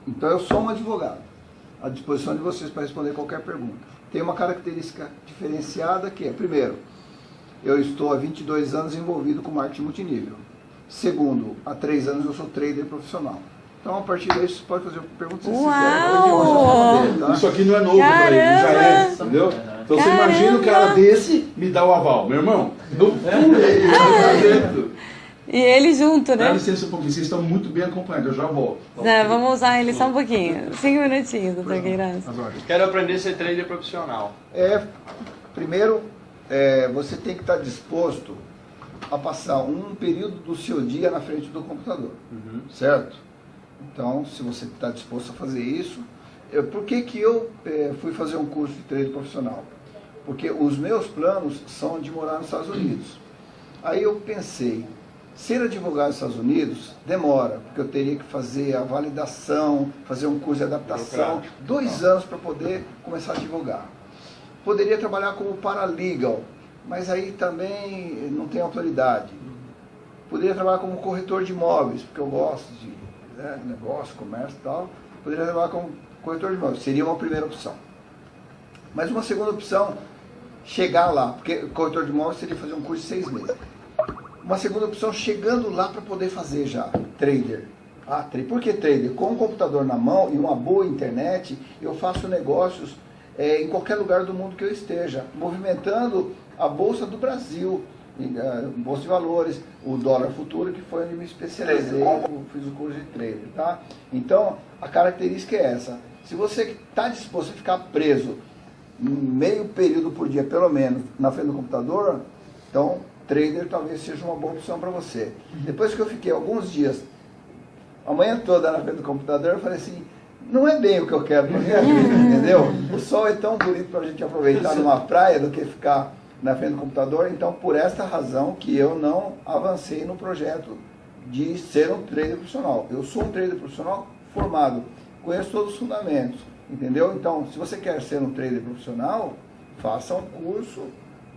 Então eu sou um advogado, à disposição de vocês para responder qualquer pergunta. Tem uma característica diferenciada que é, primeiro, eu estou há 22 anos envolvido com marketing multinível. Segundo, há 3 anos eu sou trader profissional. Então, a partir daí, você pode fazer perguntas se você quiser. Tá? Isso aqui não é novo para ele, já é, entendeu? Então, você imagina um cara desse me dá o aval. Meu irmão, não pulei, tá dentro. E ele junto, né? Dá licença um pouquinho, vocês estão muito bem acompanhados, eu já volto. Vamos usar ele só um pouquinho. 5 minutinhos, doutor Queiroz. Quero aprender a ser trader profissional. Primeiro, você tem que estar disposto a passar um período do seu dia na frente do computador, certo? Então, se você está disposto a fazer isso, por que que eu fui fazer um curso de trader profissional? Porque os meus planos são de morar nos Estados Unidos. Aí eu pensei, ser advogado nos Estados Unidos demora, porque eu teria que fazer a validação, fazer um curso de adaptação, 2 anos para poder começar a advogar. Poderia trabalhar como paralegal, mas aí também não tem autoridade. Poderia trabalhar como corretor de imóveis, porque eu gosto de negócio, comércio e tal. Poderia trabalhar como corretor de imóveis, seria uma primeira opção. Mas uma segunda opção, chegar lá, porque corretor de imóveis seria fazer um curso de 6 meses. Uma segunda opção, chegando lá para poder fazer já, trader. Por que trader? Com um computador na mão e uma boa internet, eu faço negócios em qualquer lugar do mundo que eu esteja, movimentando a Bolsa do Brasil, Bolsa de Valores, o dólar futuro, que foi onde me especializei, fiz o curso de trader, tá? Então, a característica é essa. Se você está disposto a ficar preso meio período por dia, pelo menos, na frente do computador, então, trader talvez seja uma boa opção para você. Depois que eu fiquei alguns dias, a manhã toda na frente do computador, eu falei assim, não é bem o que eu quero para minha vida, entendeu? O sol é tão bonito para a gente aproveitar numa praia do que ficar na frente do computador. Então, por esta razão que eu não avancei no projeto de ser um trader profissional. Eu sou um trader profissional formado, conheço todos os fundamentos, entendeu? Então, se você quer ser um trader profissional, faça um curso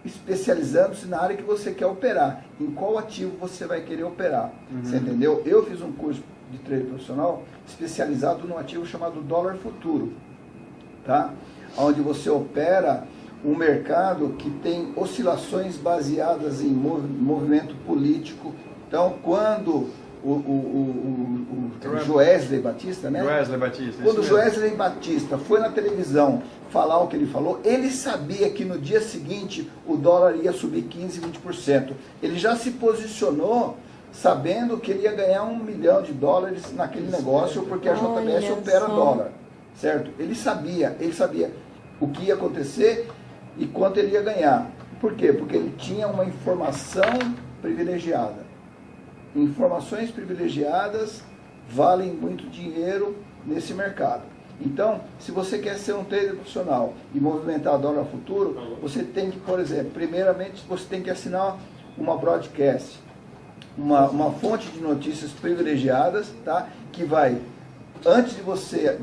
especializando-se na área que você quer operar, em qual ativo você vai querer operar, você entendeu? Eu fiz um curso de trader profissional especializado num ativo chamado dólar futuro, tá? Onde você opera um mercado que tem oscilações baseadas em movimento político. Então, quando o Joesley Batista, né? Joesley Batista. Quando o Joesley Batista foi na televisão falar o que ele falou, ele sabia que no dia seguinte o dólar ia subir 15%, 20%. Ele já se posicionou sabendo que ele ia ganhar $1 milhão naquele negócio, porque a JBS opera dólar, certo? Ele sabia o que ia acontecer e quanto ele ia ganhar. Por quê? Porque ele tinha uma informação privilegiada. Informações privilegiadas valem muito dinheiro nesse mercado. Então, se você quer ser um trader profissional e movimentar dólar futuro, você tem que, por exemplo, primeiramente você tem que assinar uma broadcast, uma fonte de notícias privilegiadas, tá? Que vai, antes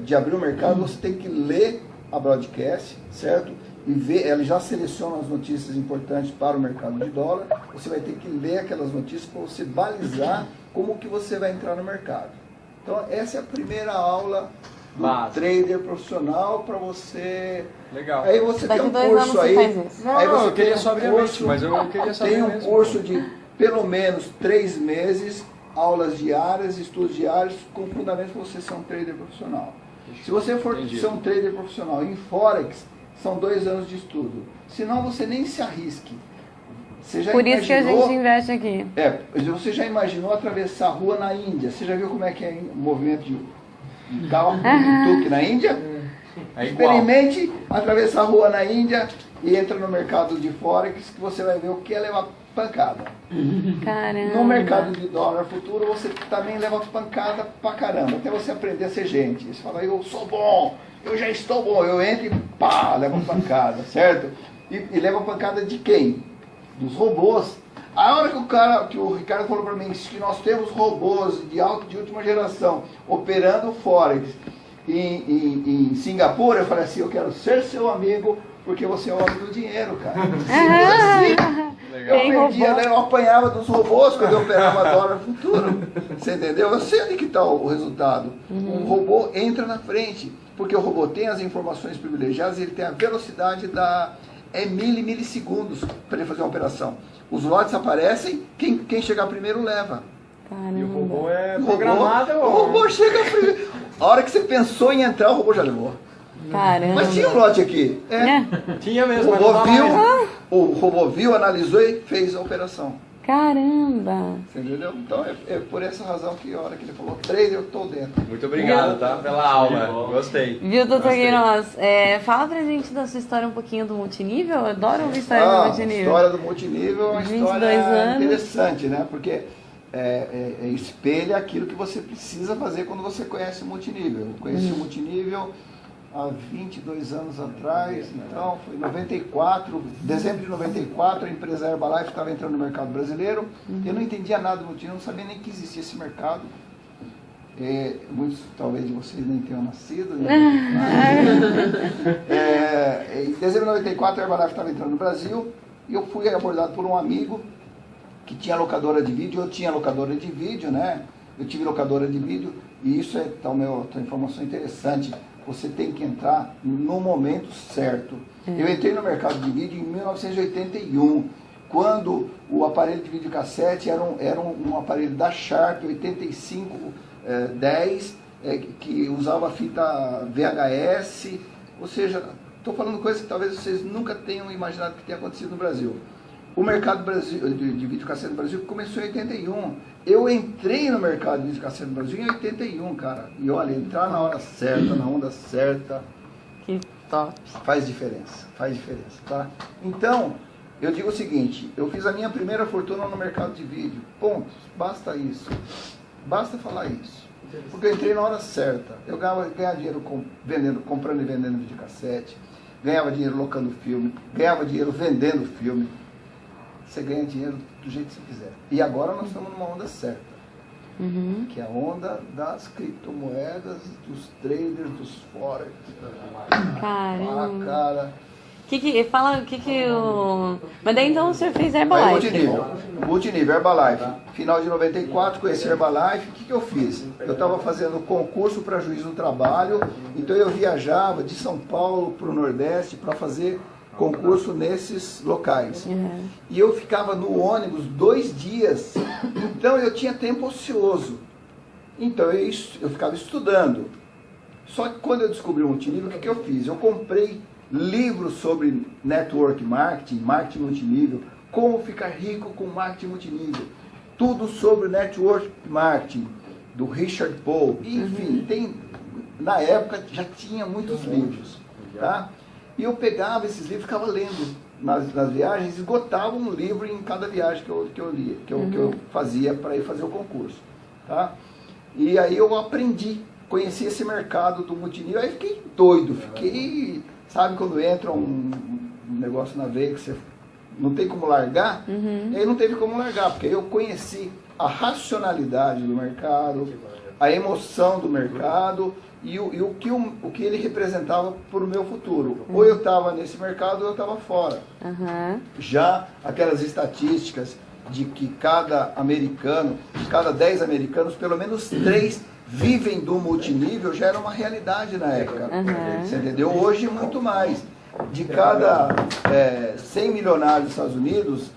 de abrir o mercado, você tem que ler a broadcast, certo? E ver, ela já seleciona as notícias importantes para o mercado de dólar. Você vai ter que ler aquelas notícias para você balizar como que você vai entrar no mercado. Então, essa é a primeira aula do trader profissional para você. Legal. Aí você tem um curso aí. Aí você eu queria só abrir a mente, mas eu queria saber. Tem um curso de pelo menos 3 meses, aulas diárias, estudos diários, com fundamentos para você ser um trader profissional. Se você for ser um trader profissional em Forex, são 2 anos de estudo. Senão você nem se arrisque. Você já Por isso que a gente investe aqui. Você já imaginou atravessar a rua na Índia? Você já viu como é que é o movimento de carro tuk-tuk na Índia? Experimente atravessar a rua na Índia e entra no mercado de Forex, que você vai ver o que é levar pancada. Caramba. No mercado de dólar futuro, você também leva pancada pra caramba, até você aprender a ser gente. Você fala, eu sou bom, eu já estou bom, eu entro e pá, levo pancada, certo? E leva pancada de quem? Dos robôs. A hora que o Ricardo falou para mim que nós temos robôs de última geração operando Forex em Singapura, eu falei assim, eu quero ser seu amigo porque você é o homem do dinheiro, cara. Legal. Tem Eu perdia, robô. né? Eu apanhava dos robôs quando eu operava dólar futuro. Você entendeu? Eu sei onde que está o resultado. O robô entra na frente, porque o robô tem as informações privilegiadas e ele tem a velocidade milissegundos para ele fazer uma operação. Os lotes aparecem, quem chegar primeiro leva. E o robô Caramba. é O programado. robô chega primeiro. A hora que você pensou em entrar, o robô já levou. Caramba. Mas tinha um lote aqui. Tinha O mesmo, mas robô não dá viu, mais. o robô viu, analisou e fez a operação. Caramba. Você entendeu? Então é por essa razão que a hora que ele falou trade, eu estou dentro. Muito obrigado, tá? Pela aula. Gostei. Viu, doutor Gostei. Queiroz? Fala pra gente da sua história um pouquinho do multinível. Eu adoro ouvir história do A multinível. história do multinível é uma 22 história anos. interessante, né? Porque espelha aquilo que você precisa fazer quando você conhece o multinível. Eu conheci o multinível há 22 anos atrás, então foi em 94, dezembro de 94, a empresa Herbalife estava entrando no mercado brasileiro. Eu não entendia nada do multinível, não sabia nem que existia esse mercado. Muitos, talvez, de vocês nem tenham nascido. Em dezembro de 94, a Herbalife estava entrando no Brasil e eu fui abordado por um amigo que tinha locadora de vídeo. Eu tinha locadora de vídeo, né? Eu tive locadora de vídeo e isso é uma informação interessante. Você tem que entrar no momento certo. Eu entrei no mercado de vídeo em 1981, quando o aparelho de videocassete era um aparelho da Sharp 8510, que usava fita VHS. Ou seja, estou falando coisas que talvez vocês nunca tenham imaginado que tenha acontecido no Brasil. O mercado de videocassete no Brasil começou em 81. Eu entrei no mercado de videocassete no Brasil em 81, cara. E olha, entrar na hora certa, na onda certa, Que top. faz diferença, tá? Então, eu digo o seguinte, eu fiz a minha primeira fortuna no mercado de vídeo. Ponto. Basta isso. Basta falar isso. Porque eu entrei na hora certa. Eu ganhava dinheiro comprando e vendendo videocassete, ganhava dinheiro locando filme, ganhava dinheiro vendendo filme. Você ganha dinheiro do jeito que você quiser. E agora nós estamos numa onda certa, que é a onda das criptomoedas, dos traders, dos forex. Caramba. Cara. Mas daí então o senhor fez Aí, Herbalife. multinível, Herbalife. Final de 94, conheci Herbalife. O que eu fiz? Eu estava fazendo concurso para juiz do trabalho, então eu viajava de São Paulo para o Nordeste para fazer concurso nesses locais. E eu ficava no ônibus 2 dias, então eu tinha tempo ocioso. Então eu ficava estudando. Só que quando eu descobri o multinível, o que eu fiz? Eu comprei livros sobre network marketing, marketing multinível, como ficar rico com marketing multinível, tudo sobre network marketing, do Richard Paul. Enfim, na época já tinha muitos livros, tá? E eu pegava esses livros e ficava lendo nas viagens, esgotava um livro em cada viagem que eu lia, que eu fazia para ir fazer o concurso, tá? E aí eu aprendi, conheci esse mercado do multinível, aí fiquei doido, sabe quando entra um negócio na veia que você não tem como largar? E aí não teve como largar, porque eu conheci a racionalidade do mercado, a emoção do mercado, e o que ele representava para o meu futuro. Ou eu estava nesse mercado ou eu estava fora. Já aquelas estatísticas de que cada 10 americanos, pelo menos 3 vivem do multinível, já era uma realidade na época. Você entendeu? Hoje muito mais. De cada 100 milionários dos Estados Unidos,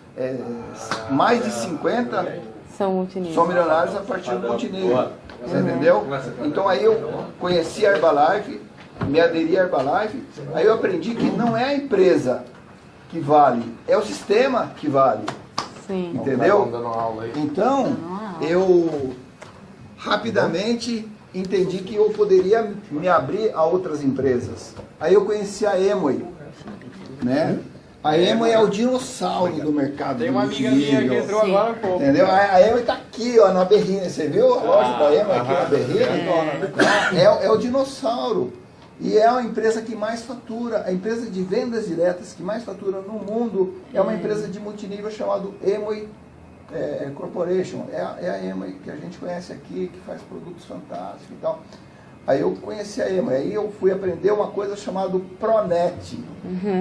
mais de 50 São milionários a partir do multinível. Você entendeu? Então aí eu conheci a Herbalife, me aderi a Herbalife, aí eu aprendi que não é a empresa que vale, é o sistema que vale. Sim. Entendeu? Então, eu rapidamente entendi que eu poderia me abrir a outras empresas. Aí eu conheci a Amway, né? A Amway é o dinossauro do mercado. Tem uma amiga minha que entrou agora há pouco. Entendeu? A Amway está aqui, ó, na Berrina. Você viu a loja da Amway aqui na Berrina? É o dinossauro. E é a empresa que mais fatura, a empresa de vendas diretas que mais fatura no mundo é uma empresa de multinível chamada Amway Corporation. É a Amway que a gente conhece aqui, que faz produtos fantásticos e tal. Aí eu conheci a Amway, aí eu fui aprender uma coisa chamada Pronet.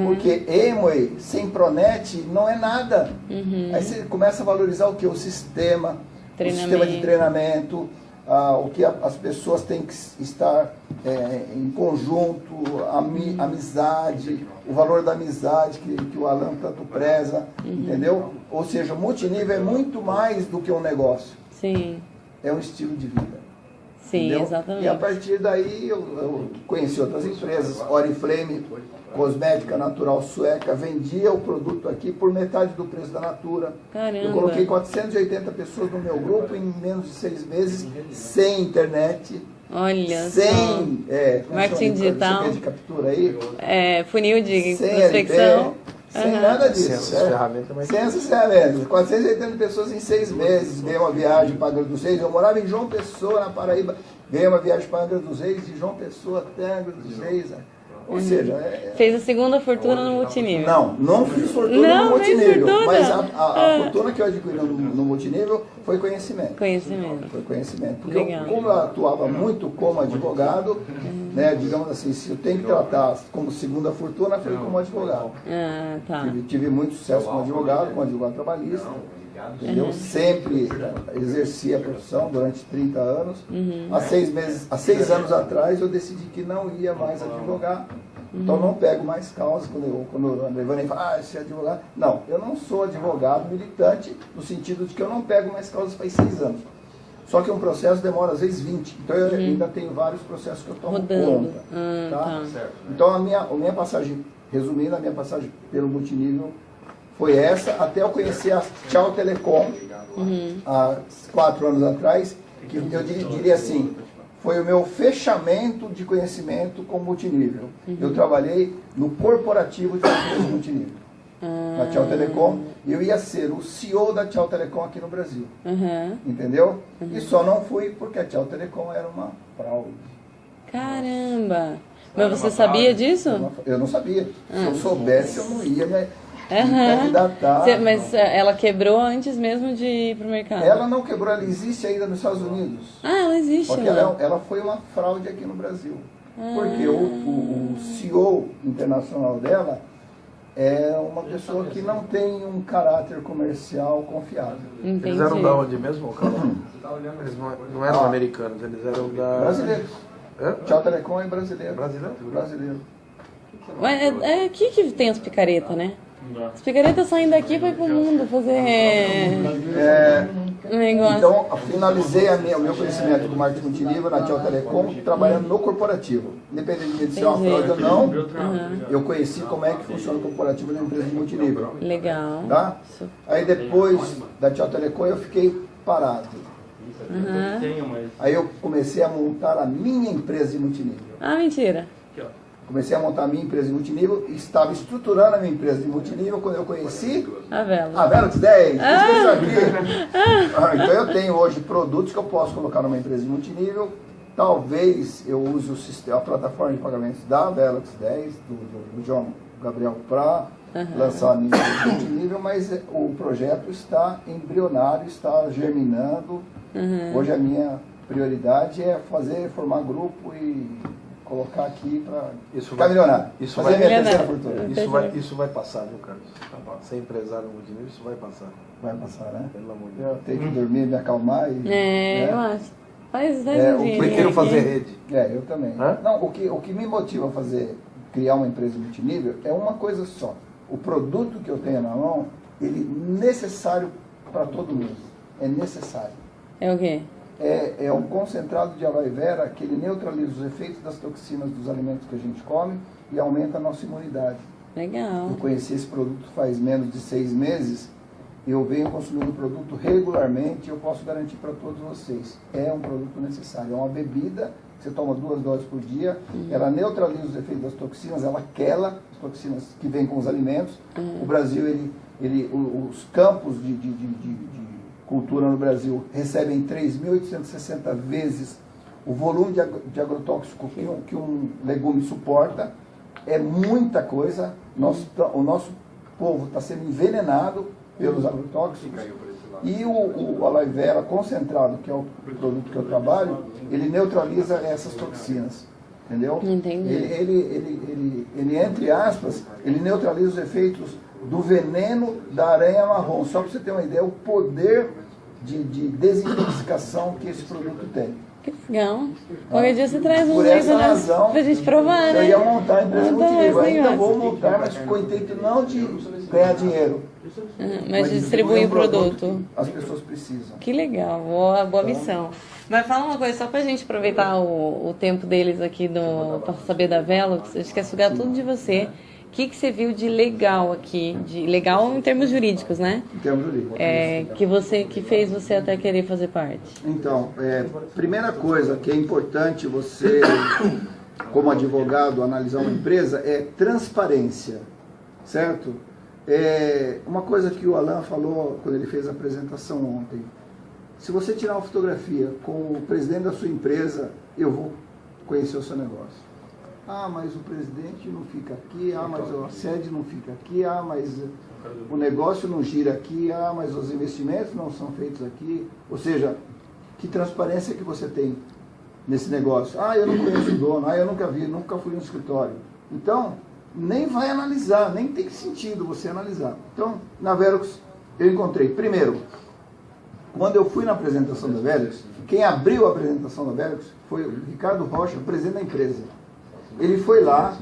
Porque Amway sem Pronet não é nada. Aí você começa a valorizar o que? O sistema de treinamento, o que as pessoas têm que estar em conjunto, amizade, o valor da amizade que o Alan tanto preza, entendeu? Ou seja, o multinível é muito mais do que um negócio. Sim. É um estilo de vida. Sim, entendeu? exatamente. E a partir daí eu conheci outras empresas, Oriflame, cosmética natural sueca, vendia o produto aqui por metade do preço da Natura. Caramba. Eu coloquei 480 pessoas no meu grupo em menos de 6 meses, sem internet, Olha sem marketing digital, de captura aí, funil de sem prospecção. LP, sem nada disso. Sem essas ferramentas, mas... Sem essas ferramentas. 480 pessoas em 6 meses. Ganhei uma viagem para Angra dos Reis. Eu morava em João Pessoa, na Paraíba. Ganhei uma viagem para Angra dos Reis, de João Pessoa até Angra dos Reis. Ou seja... Fez a segunda fortuna no multinível. Não fiz fortuna no fez multinível. fortuna. Mas a fortuna que eu adquiri no multinível foi conhecimento. Conhecimento. Porque Legal. como eu atuava muito como advogado, né, digamos assim, se eu tenho que tratar como segunda fortuna, foi como advogado. Tá. Tive muito sucesso como advogado trabalhista. Entendeu? Sempre exerci a profissão durante 30 anos. Há 6 anos atrás eu decidi que não ia mais advogar. Então não pego mais causas quando a Ivani fala, você é advogado. Não, eu não sou advogado militante, no sentido de que eu não pego mais causas faz 6 anos. Só que um processo demora às vezes 20. Então eu ainda tenho vários processos que eu tomo conta. Tá? Então a minha passagem, resumindo, a minha passagem pelo multinível foi essa, até eu conhecer a Tchau Telecom, há 4 anos atrás, que eu diria assim, foi o meu fechamento de conhecimento com multinível. Eu trabalhei no corporativo de uma empresa multinível, na Tchau Telecom, e eu ia ser o CEO da Tchau Telecom aqui no Brasil. Entendeu? E só não fui porque a Tchau Telecom era uma fraude. Caramba! Mas você sabia disso? Eu não sabia. Se eu soubesse, eu não ia me candidatar. Mas ela quebrou antes mesmo de ir para o mercado? Ela não quebrou, ela existe ainda nos Estados Unidos. Ela existe. Porque ela foi uma fraude aqui no Brasil. Porque o CEO internacional dela é uma pessoa que não tem um caráter comercial confiável. Entendi. Eles eram da onde mesmo, Carlos? Eles não eram americanos, eles eram da... Brasileiros. Tchau Telecom é brasileiro. Brasileiro? Mas é aqui que tem as picaretas, né? As picaretas saem daqui e vai pro mundo fazer negócio. Então, finalizei o meu conhecimento do marketing multinível na Tchau Telecom, trabalhando no corporativo. Independentemente de ser uma fraude ou não, eu conheci como é que funciona o corporativo na empresa de multinível. Legal. Tá? Aí depois da Tchau Telecom eu fiquei parado. Aí eu comecei a montar a minha empresa de multinível. Mentira. Comecei a montar a minha empresa de multinível e estava estruturando a minha empresa de multinível quando eu conheci A Velox. a Velox 10. Então eu tenho hoje produtos que eu posso colocar numa empresa de multinível. Talvez eu use a plataforma de pagamentos da Velox 10, do João Gabriel, para lançar a minha empresa de multinível, mas o projeto está embrionário, está germinando. Hoje a minha prioridade é formar grupo e colocar aqui para ficar milionário. Isso fazer minha terceira fortuna. Isso vai passar, viu, Carlos? Ser empresário no multinível, isso vai passar. Vai passar, né? Pelo amor de Eu Deus. tenho que dormir, me acalmar e... Eu acho. Faz um o dinheirinho Prefiro aqui. fazer rede. eu também. Hã? Não, o que me motiva a criar uma empresa multinível é uma coisa só. O produto que eu tenho na mão, ele é necessário para todo mundo. É necessário. É o quê? É um concentrado de aloe vera que ele neutraliza os efeitos das toxinas dos alimentos que a gente come e aumenta a nossa imunidade. Legal. Eu conheci esse produto faz menos de 6 meses. Eu venho consumindo o produto regularmente e eu posso garantir para todos vocês. É um produto necessário. É uma bebida que você toma 2 doses por dia. Ela neutraliza os efeitos das toxinas, ela quela as toxinas que vêm com os alimentos. O Brasil, os campos de cultura no Brasil recebem 3.860 vezes o volume de agrotóxico que um legume suporta. É muita coisa. O nosso povo está sendo envenenado pelos agrotóxicos. E o aloe vera concentrado, que é o produto que eu trabalho, ele neutraliza essas toxinas. Entendeu? Entendi. Ele, entre aspas, ele neutraliza os efeitos do veneno da aranha marrom. Só para você ter uma ideia, o poder de desintoxicação que esse produto tem. Que legal. Qualquer dia você traz um Por jeito essa razão, pra gente provar, eu né? ia montar a empresa multinível. Ainda negócio. vou montar, mas com o intuito não de ganhar dinheiro. Mas distribuir o produto. que as pessoas precisam. Que legal, boa missão. Mas fala uma coisa, só pra gente aproveitar o tempo deles aqui pra saber da Velox, a gente quer sugar tudo de você. O que você viu de legal aqui? De legal em termos jurídicos, né? Em termos jurídicos. Que fez você até querer fazer parte? Então, primeira coisa que é importante você, como advogado, analisar uma empresa é transparência, certo? Uma coisa que o Alan falou quando ele fez a apresentação ontem. Se você tirar uma fotografia com o presidente da sua empresa, eu vou conhecer o seu negócio. Ah, mas o presidente não fica aqui, mas a sede não fica aqui, mas o negócio não gira aqui, mas os investimentos não são feitos aqui. Ou seja, que transparência que você tem nesse negócio? Eu não conheço o dono, eu nunca vi, nunca fui no escritório. Então, nem vai analisar, nem tem sentido você analisar. Então, na Velox, eu encontrei, primeiro, quando eu fui na apresentação da Velox, quem abriu a apresentação da Velox foi o Ricardo Rocha, presidente da empresa. Ele foi lá,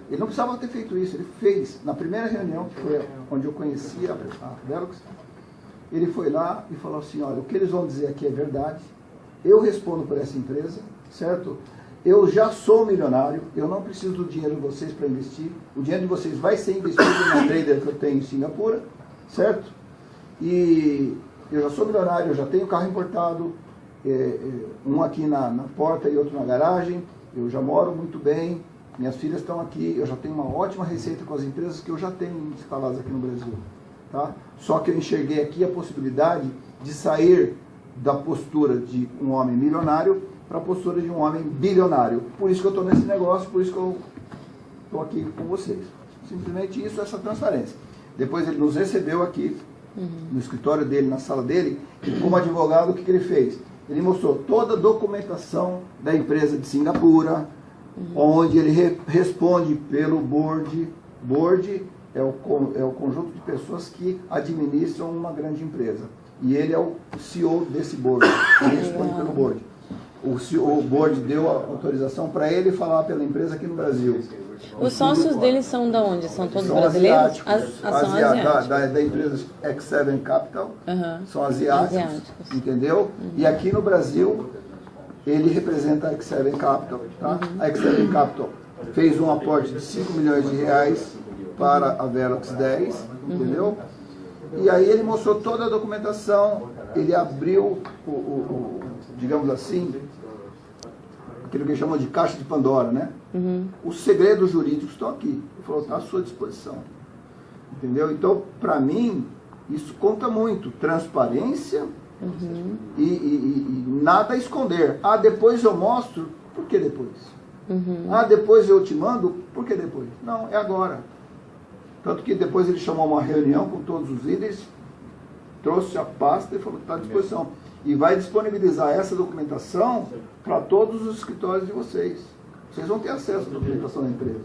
ele não precisava ter feito isso, ele fez, na primeira reunião, que foi onde eu conheci a Velox, ele foi lá e falou assim, olha, o que eles vão dizer aqui é verdade, eu respondo por essa empresa, certo? Eu já sou milionário, eu não preciso do dinheiro de vocês para investir, o dinheiro de vocês vai ser investido na trader que eu tenho em Singapura, certo? E eu já sou milionário, eu já tenho carro importado, um aqui na porta e outro na garagem, eu já moro muito bem, minhas filhas estão aqui, eu já tenho uma ótima receita com as empresas que eu já tenho instaladas aqui no Brasil. Tá? Só que eu enxerguei aqui a possibilidade de sair da postura de um homem milionário para a postura de um homem bilionário. Por isso que eu estou nesse negócio, por isso que eu estou aqui com vocês. Simplesmente isso, essa transparência. Depois ele nos recebeu aqui, no escritório dele, na sala dele, e como advogado, o que ele fez? Ele mostrou toda a documentação da empresa de Singapura, onde ele responde pelo board. Board é o conjunto de pessoas que administram uma grande empresa. E ele é o CEO desse board. Ele responde pelo board. O board deu a autorização para ele falar pela empresa aqui no Brasil. Os sócios deles são de onde? São todos brasileiros? São asiáticos. Da empresa X7 Capital, são asiáticos, entendeu? E aqui no Brasil, ele representa a X7 Capital. Tá? A X7 Capital fez um aporte de 5 milhões de reais para a Velox 10, entendeu? E aí ele mostrou toda a documentação, ele abriu, digamos assim, aquilo que chamam de caixa de Pandora, né? Os segredos jurídicos estão aqui. Ele falou, está à sua disposição. Entendeu? Então, para mim, isso conta muito. Transparência e nada a esconder. Depois eu mostro, por que depois? Depois eu te mando, por que depois? Não, é agora. Tanto que depois ele chamou uma reunião com todos os líderes, trouxe a pasta e falou que está à disposição. E vai disponibilizar essa documentação para todos os escritórios de vocês. Vocês vão ter acesso à documentação da empresa.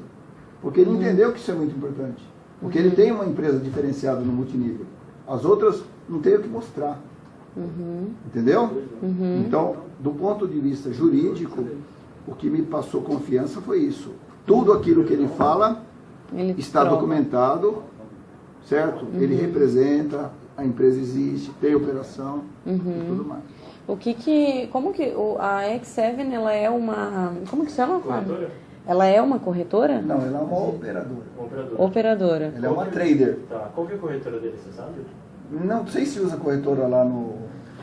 Porque ele entendeu que isso é muito importante. Porque ele tem uma empresa diferenciada no multinível. As outras não têm o que mostrar. Entendeu? Então, do ponto de vista jurídico, o que me passou confiança foi isso. Tudo aquilo que ele fala está documentado, certo? Ele representa, a empresa existe, tem operação e tudo mais. Como que a X7, ela é uma, como que chama? Corretora? Ela é uma corretora? Não, ela é uma operadora. Operadora. Ela é uma trader. Tá. Qual que é a corretora dele, você sabe? Não sei se usa corretora lá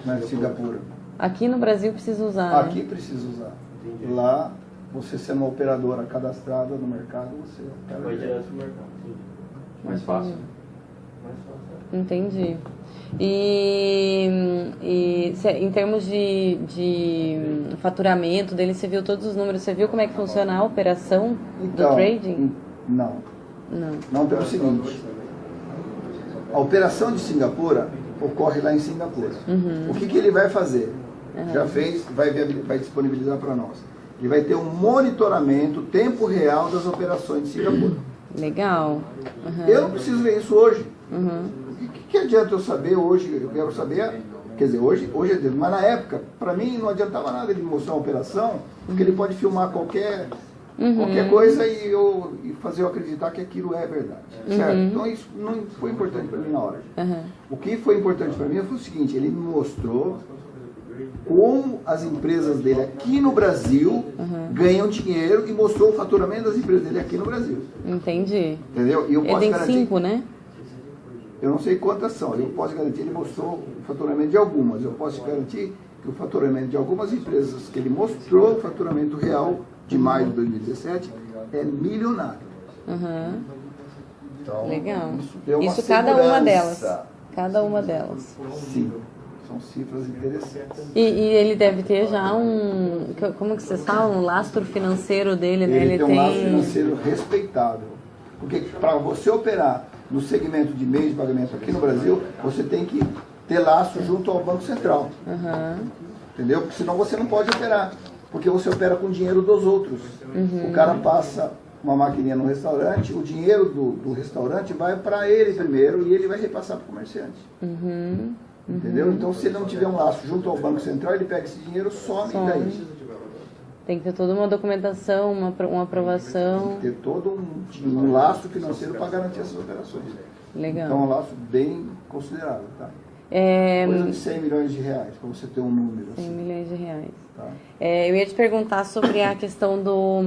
na Singapura. Aqui no Brasil precisa usar, Aqui precisa usar. Entendi. Lá, você sendo uma operadora cadastrada no mercado, você vai direto pro mercado. Mais fácil. Mais fácil. Entendi. E em termos de faturamento dele, você viu todos os números, você viu como é que funciona a operação do trading? Não. Não pelo seguinte. A operação de Singapura, ocorre lá em Singapura. O que ele vai fazer? Já fez, vai disponibilizar para nós. Ele vai ter um monitoramento, tempo real das operações de Singapura. Legal. Eu não preciso ver isso hoje. O que adianta eu saber hoje? Eu quero saber, quer dizer, hoje é dele, mas na época, para mim não adiantava nada ele mostrar uma operação, porque ele pode filmar qualquer coisa e fazer eu acreditar que aquilo é verdade. Certo? Então isso não foi importante para mim na hora. O que foi importante para mim foi o seguinte, ele me mostrou como as empresas dele aqui no Brasil ganham dinheiro e mostrou o faturamento das empresas dele aqui no Brasil. Entendi. Entendeu? E eu Ele posso tem garantir, 5, né? eu não sei quantas são, eu posso garantir, ele mostrou o faturamento de algumas, eu posso garantir que o faturamento de algumas empresas que ele mostrou, o faturamento real de maio de 2017, é milionário. Então, Legal. deu uma Isso cada uma segurança. delas. Cada uma delas. Sim, são cifras interessantes. E ele deve ter já como que vocês falam? Um lastro financeiro dele, né? Ele tem um lastro financeiro respeitável. Porque para você operar no segmento de meios de pagamento aqui no Brasil, você tem que ter lastro junto ao Banco Central. Entendeu? Porque senão você não pode operar. Porque você opera com o dinheiro dos outros. O cara passa uma maquininha no restaurante, o dinheiro do restaurante vai para ele primeiro e ele vai repassar para o comerciante. Entendeu? Então, se ele não tiver um laço junto ao Banco Central, ele pega esse dinheiro, some daí. Tem que ter toda uma documentação, uma aprovação. Tem que ter todo um laço financeiro para garantir essas operações. Legal. Então, é um laço bem considerável, tá? Coisa de 100 milhões de reais, para você ter um número. 100 assim. milhões de reais. Tá? Eu ia te perguntar sobre a questão do...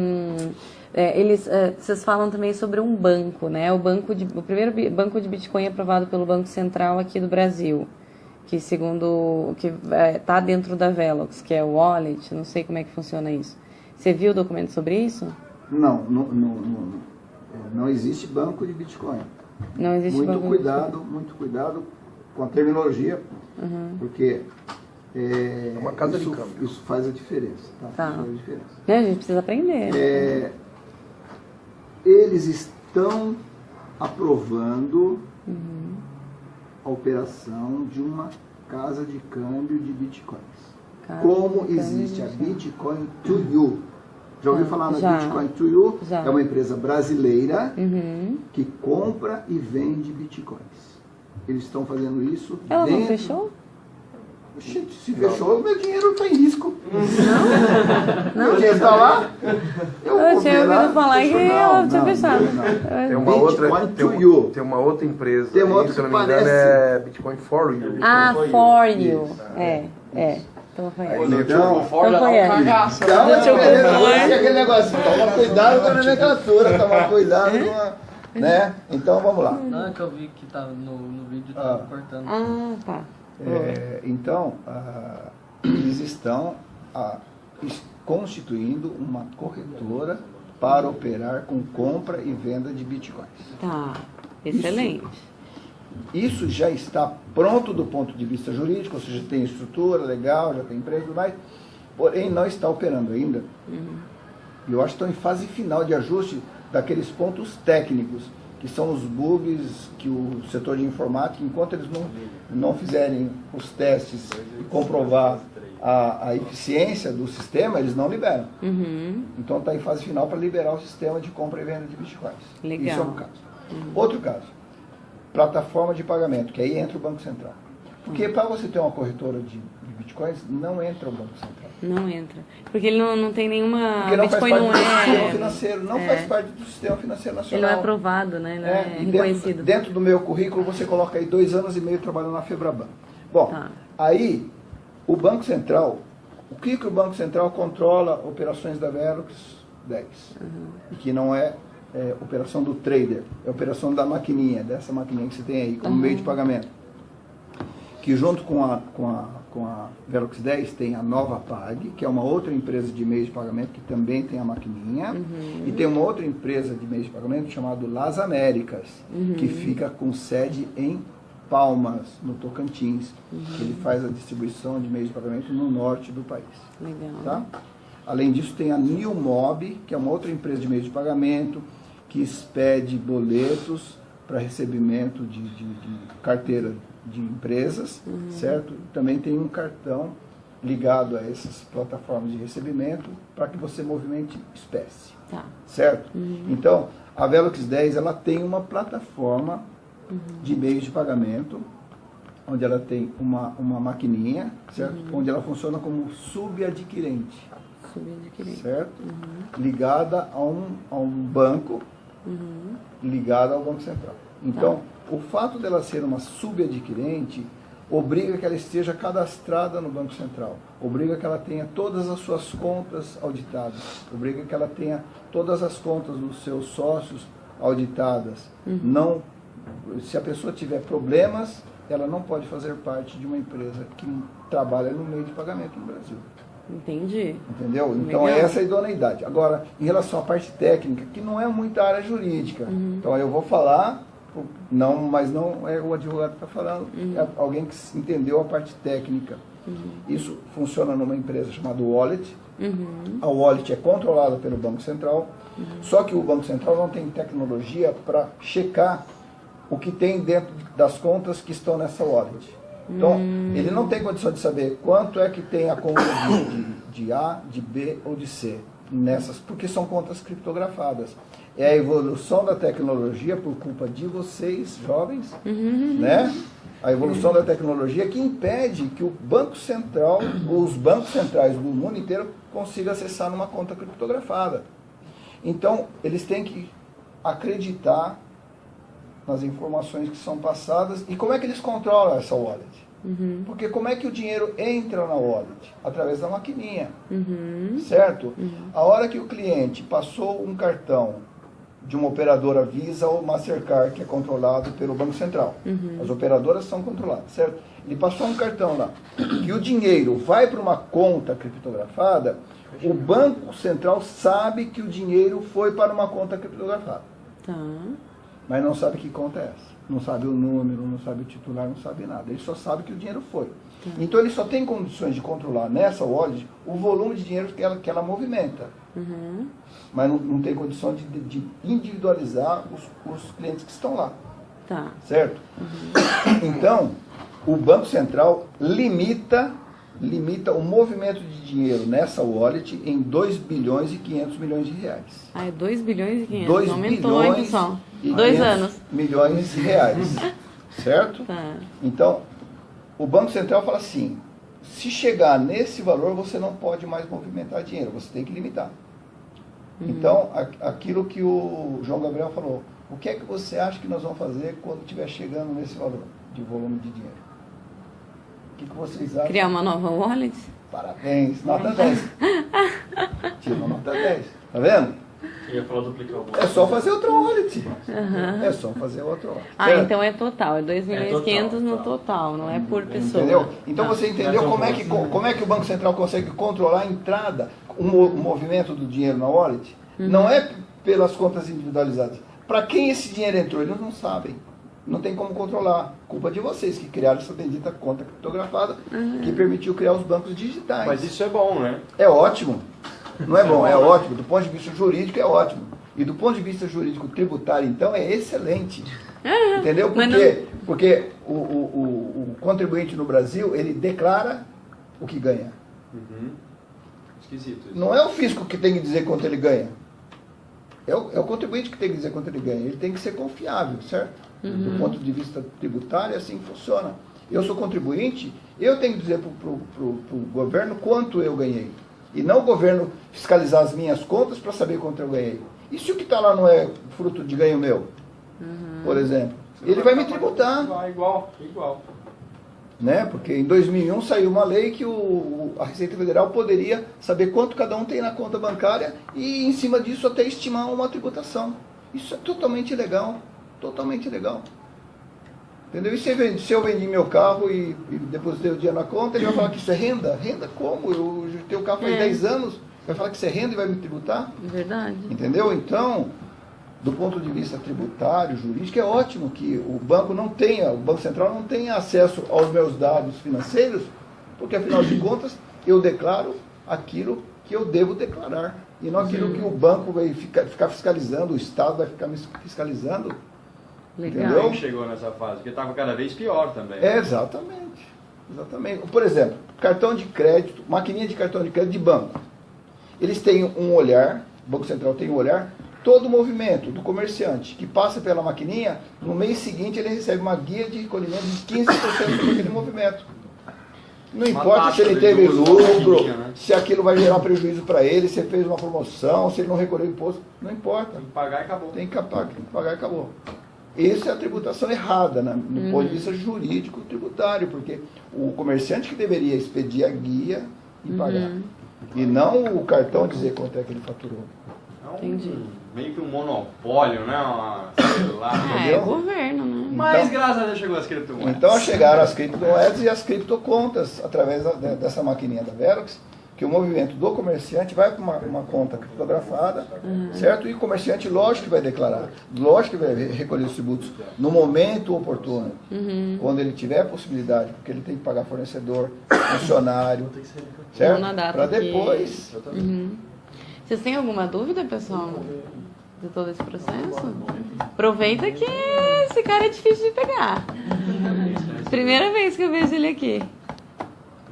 vocês falam também sobre um banco, né? O primeiro banco de Bitcoin aprovado pelo Banco Central aqui do Brasil, que segundo que está dentro da Velox, que é o wallet, não sei como é que funciona isso. Você viu o documento sobre isso? Não existe banco de Bitcoin. Não existe Muito banco muito cuidado com a terminologia, porque uma casa de câmbio. Isso faz a diferença. Tá. Isso faz a diferença. A gente precisa aprender. Eles estão aprovando a operação de uma casa de câmbio de bitcoins. Como existe a Bitcoin to You. Já ouviu falar na Bitcoin to You? Já. É uma empresa brasileira que compra e vende bitcoins. Eles estão fazendo isso. Ela não fechou? Gente, se fechou, o meu dinheiro está em risco. Não? Meu dinheiro está lá. Eu tinha ouvido falar que ela tinha fechado. Tem uma outra empresa. Tem uma outra se eu que não me engano, é Bitcoin for You. Ah, for you. Então foi essa. Então foi essa. Aquele negócio, toma cuidado com a nomenclatura, toma cuidado com a... Né? Então vamos lá. Não, é que eu vi que tá no vídeo tava cortando. Ah, tá. Então, eles estão constituindo uma corretora para operar com compra e venda de bitcoins. Tá, excelente. Isso já está pronto do ponto de vista jurídico, ou seja, tem estrutura legal, já tem empresa e tudo mais, porém não está operando ainda. E eu acho que estão em fase final de ajuste daqueles pontos técnicos, que são os bugs que o setor de informática, enquanto eles não fizerem os testes e comprovar a eficiência do sistema, eles não liberam. Então está em fase final para liberar o sistema de compra e venda de bitcoins. Legal. Isso é um caso. Outro caso, plataforma de pagamento, que aí entra o Banco Central. Porque para você ter uma corretora de bitcoins, não entra o Banco Central. Não entra. Porque ele não tem nenhuma... Porque não Bitcoin faz parte não do sistema é... financeiro, não faz parte do sistema financeiro Ele nacional. não é aprovado, né? Não é E reconhecido. dentro do meu currículo, você coloca aí 2 anos e meio trabalhando na Febraban. Bom, aí, o Banco Central, o que o Banco Central controla operações da Velox 10? E que não é operação do trader, é operação da maquininha, dessa maquininha que você tem aí, como meio de pagamento. Que junto com a Velox 10 tem a Nova Pag, que é uma outra empresa de meios de pagamento que também tem a maquininha. E tem uma outra empresa de meios de pagamento chamada Las Américas, que fica com sede em Palmas, no Tocantins. Que ele faz a distribuição de meios de pagamento no norte do país. Legal. Tá? Além disso, tem a Newmob, que é uma outra empresa de meios de pagamento, que expede boletos para recebimento de carteira de empresas, certo? Também tem um cartão ligado a essas plataformas de recebimento para que você movimente espécie, certo? Então, a Velox 10 ela tem uma plataforma de meios de pagamento, onde ela tem uma maquininha, certo? Onde ela funciona como subadquirente, certo? Ligada a um banco, ligada ao Banco Central. Então, o fato dela ser uma subadquirente obriga que ela esteja cadastrada no Banco Central, obriga que ela tenha todas as suas contas auditadas, obriga que ela tenha todas as contas dos seus sócios auditadas. Não, se a pessoa tiver problemas, ela não pode fazer parte de uma empresa que trabalha no meio de pagamento no Brasil. Entendi. Entendeu? Então, essa é a idoneidade. Agora, em relação à parte técnica, que não é muita área jurídica, então eu vou falar, mas não é o advogado que está falando, é alguém que entendeu a parte técnica. Isso funciona numa empresa chamada Wallet. A Wallet é controlada pelo Banco Central, só que o Banco Central não tem tecnologia para checar o que tem dentro das contas que estão nessa Wallet. Então, ele não tem condição de saber quanto é que tem a conta de A, de B ou de C, nessas, porque são contas criptografadas. É a evolução da tecnologia por culpa de vocês, jovens, né? A evolução da tecnologia que impede que o Banco Central, os bancos centrais do mundo inteiro, consigam acessar numa conta criptografada. Então, eles têm que acreditar nas informações que são passadas. E como é que eles controlam essa wallet? Porque como é que o dinheiro entra na wallet? Através da maquininha, certo? A hora que o cliente passou um cartão de uma operadora Visa ou Mastercard, que é controlado pelo Banco Central. As operadoras são controladas, certo? Ele passou um cartão lá, e o dinheiro vai para uma conta criptografada, o Banco Central sabe que o dinheiro foi para uma conta criptografada. Mas não sabe que conta é essa. Não sabe o número, não sabe o titular, não sabe nada. Ele só sabe que o dinheiro foi. Então ele só tem condições de controlar nessa wallet o volume de dinheiro que ela movimenta. Mas não tem condição de individualizar os clientes que estão lá. Certo? Então, o Banco Central limita o movimento de dinheiro nessa wallet em 2 bilhões e 500 milhões de reais. É 2 bilhões e 500. 2 aumentou, hein, pessoal? 2 anos. Milhões de reais. Certo? Então, o Banco Central fala assim, se chegar nesse valor, você não pode mais movimentar dinheiro, você tem que limitar. Então, aquilo que o João Gabriel falou, o que é que você acha que nós vamos fazer quando estiver chegando nesse valor de volume de dinheiro? O que vocês acham? Criar uma nova wallet? Parabéns, nota 10. Tira uma nota 10. Tá vendo? Eu ia falar duplicar o É só fazer outro wallet. É só fazer outro wallet. Certo? Então é total. É 2 milhões e 500 no total, não é por pessoa. Entendeu? Então você entendeu como é que o Banco Central consegue controlar a entrada, o movimento do dinheiro na wallet? Não é pelas contas individualizadas. Para quem esse dinheiro entrou, eles não sabem. Não tem como controlar. Culpa de vocês que criaram essa bendita conta criptografada que permitiu criar os bancos digitais. Mas isso é bom, né? É ótimo. Não é bom, é ótimo. Do ponto de vista jurídico é ótimo. E do ponto de vista jurídico tributário, então, é excelente. Entendeu? Porque o contribuinte no Brasil, ele declara o que ganha. Esquisito isso. Não é o fisco que tem que dizer quanto ele ganha. É o contribuinte que tem que dizer quanto ele ganha. Ele tem que ser confiável, certo? Do ponto de vista tributário, é assim que funciona. Eu sou contribuinte, eu tenho que dizer para o governo quanto eu ganhei. E não o governo fiscalizar as minhas contas para saber quanto eu ganhei. E se o que está lá não é fruto de ganho meu, por exemplo? Ele vai me tributar. Igual. Né? Porque em 2001 saiu uma lei que a Receita Federal poderia saber quanto cada um tem na conta bancária e, em cima disso, até estimar uma tributação. Isso é totalmente ilegal. Totalmente ilegal. Entendeu? E se eu vendi meu carro e depositei o dinheiro na conta, ele vai falar que isso é renda? Renda como? Eu tenho o carro faz 10 anos, vai falar que isso é renda e vai me tributar? Verdade. Entendeu? Então, do ponto de vista tributário, jurídico, é ótimo que o Banco Central não tenha acesso aos meus dados financeiros, porque afinal de contas, eu declaro aquilo que eu devo declarar, e não aquilo que o banco vai ficar fiscalizando, o Estado vai ficar me fiscalizando. Legal. Entendeu? Como chegou nessa fase? Porque estava cada vez pior também. Exatamente. Exatamente. Por exemplo, cartão de crédito, maquininha de cartão de crédito de banco. Eles têm um olhar, o Banco Central tem um olhar, todo o movimento do comerciante que passa pela maquininha, no mês seguinte ele recebe uma guia de recolhimento de 15% sobre aquele movimento. Não importa se ele teve lucro, se aquilo vai gerar prejuízo para ele, se ele fez uma promoção, se ele não recolheu imposto, não importa. Tem que pagar e acabou. Tem que pagar e acabou. Essa é a tributação errada, né? Do ponto de vista jurídico tributário, porque o comerciante que deveria expedir a guia e pagar. E não o cartão dizer quanto é que ele faturou. Entendi. Meio que um monopólio, né? Sei lá. É o governo, né? Mas graças a Deus chegou as criptomoedas. Então chegaram as criptomoedas e as criptocontas, através dessa maquininha da Velox, que o movimento do comerciante vai para uma conta criptografada, certo? E o comerciante, lógico que vai declarar, lógico que vai recolher os tributos no momento oportuno, quando ele tiver a possibilidade, porque ele tem que pagar fornecedor, funcionário, certo? Para depois. Vocês têm alguma dúvida, pessoal, de todo esse processo? Aproveita que esse cara é difícil de pegar. Primeira vez que eu vejo ele aqui.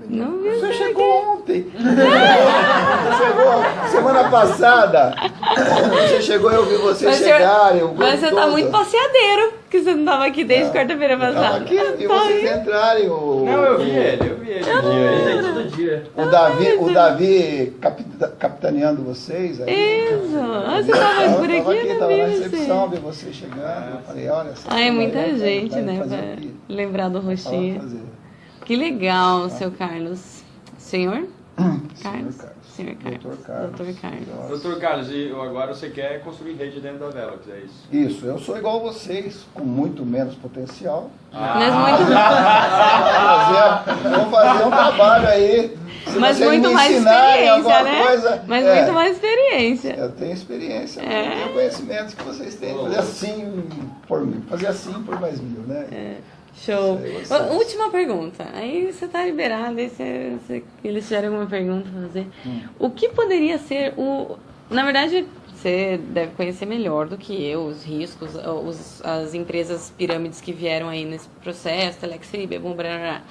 Não vi Você chegou ontem. Você chegou semana passada. Você chegou e eu vi você chegar. Mas você tá muito passeadeiro, porque você não tava aqui desde quarta-feira Eu passada. tava aqui e vocês entrarem. Não, eu vi ele. Ele tem todo dia. O Davi capitaneando vocês. Aí, Isso. Ah, você tava por aqui, eu não tava na vi recepção, você. vi você chegando. Eu falei, olha só. Ah, é muita vai gente, né, fazer pra aqui. lembrar do Fala rostinho. fazer. Que legal, seu Carlos. Senhor? Carlos? Carlos. Senhor Carlos. Doutor Carlos. Doutor Carlos. Doutor Carlos, e agora você quer construir rede dentro da Velox, é isso? Isso, eu sou igual a vocês, com muito menos potencial. Mas muito, Vamos fazer um trabalho aí. Se mas vocês muito me mais ensinarem experiência, alguma né? coisa, Mas é, muito mais experiência. Eu tenho experiência, eu tenho conhecimentos que vocês têm. Fazer assim por mim, fazer assim por mais mil, né? Show. Isso aí, vocês. Última pergunta. Aí você tá liberado, aí se eles tiverem alguma pergunta pra fazer. O que poderia ser o... Na verdade, você deve conhecer melhor do que eu os riscos, as empresas pirâmides que vieram aí nesse processo, Telex Free, Bebum, blá.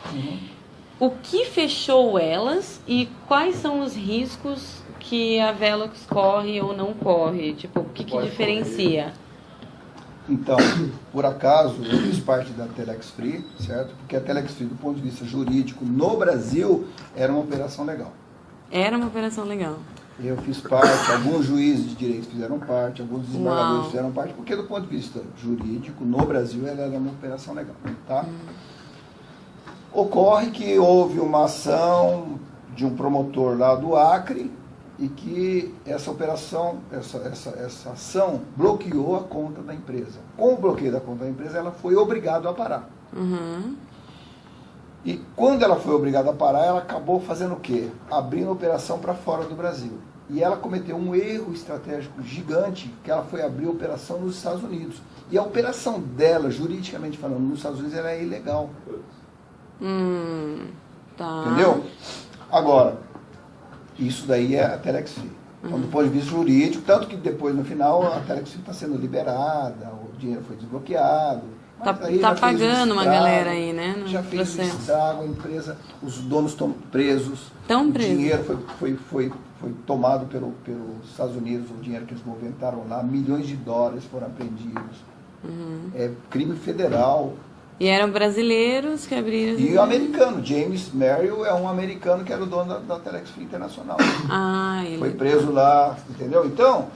O que fechou elas e quais são os riscos que a Velox corre ou não corre? Tipo, o que diferencia? Então, por acaso, eu fiz parte da Telex Free, certo? Porque a Telex Free, do ponto de vista jurídico, no Brasil, era uma operação legal. Era uma operação legal. Eu fiz parte, alguns juízes de direito fizeram parte, alguns desembargadores fizeram parte, porque do ponto de vista jurídico, no Brasil, ela era uma operação legal, tá? Ocorre que houve uma ação de um promotor lá do Acre e que essa operação, essa ação bloqueou a conta da empresa. Com o bloqueio da conta da empresa, ela foi obrigada a parar. E quando ela foi obrigada a parar, ela acabou fazendo o quê? Abrindo a operação para fora do Brasil. E ela cometeu um erro estratégico gigante, que ela foi abrir a operação nos Estados Unidos. E a operação dela, juridicamente falando, nos Estados Unidos, era ilegal. Tá. Entendeu? Agora, isso daí é a Telex Free. Então, do ponto de vista jurídico, tanto que depois, no final, a Telex Free está sendo liberada, o dinheiro foi desbloqueado. Mas aí Tá já fez o pagando uma estrago, galera aí, né? No já fez o processo. estrago, a empresa, os donos estão presos. Tão presos. O dinheiro foi tomado pelos Estados Unidos, o dinheiro que eles movimentaram lá, milhões de dólares foram apreendidos. É crime federal. E eram brasileiros que abriram... E o americano, James Merrill é um americano que era o dono da Telex Free Internacional. Ele... Foi preso lá, entendeu? Então,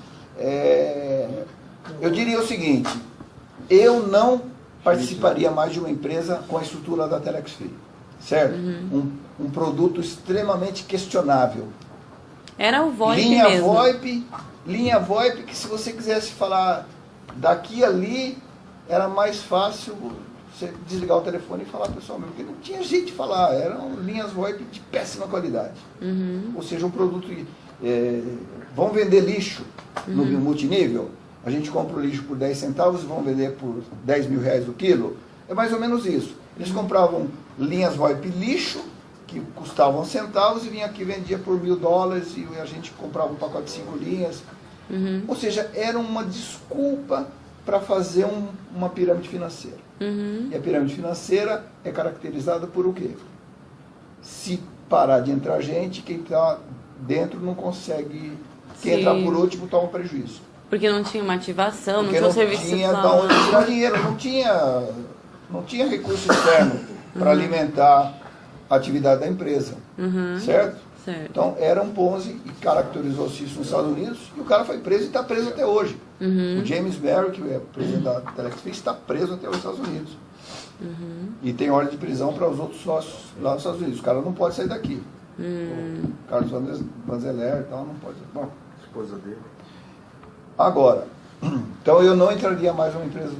eu diria o seguinte, eu não participaria mais de uma empresa com a estrutura da Telex Free, certo? Um produto extremamente questionável. Era o VoIP linha mesmo. Linha VoIP, que se você quisesse falar daqui ali, era mais fácil você desligar o telefone e falar pessoalmente, porque não tinha jeito de falar, eram linhas VoIP de péssima qualidade. Ou seja, um produto... vão vender lixo no multinível, a gente compra o lixo por 10 centavos e vão vender por 10 mil reais o quilo. É mais ou menos isso. Eles compravam linhas VoIP lixo, que custavam centavos, e vinha aqui e vendia por $1.000, e a gente comprava um pacote de 5 linhas. Ou seja, era uma desculpa para fazer uma pirâmide financeira. E a pirâmide financeira é caracterizada por o quê? Se parar de entrar gente, quem está dentro não consegue... Quem entrar por último toma prejuízo. Porque não tinha uma ativação, Porque não tinha um serviço tinha de sexual. onde tirar dinheiro, não tinha recurso externo para alimentar a atividade da empresa. Certo? Certo. Então, era um Ponzi e caracterizou-se isso nos Estados Unidos, e o cara foi preso e está preso até hoje. O James Berry, que é o presidente da Telex Free, está preso até os Estados Unidos. E tem ordem de prisão para os outros sócios lá nos Estados Unidos. O cara não pode sair daqui. O Carlos Vanzeler e tal, não pode. Bom, Esposa dele. agora, então eu não entraria mais numa empresa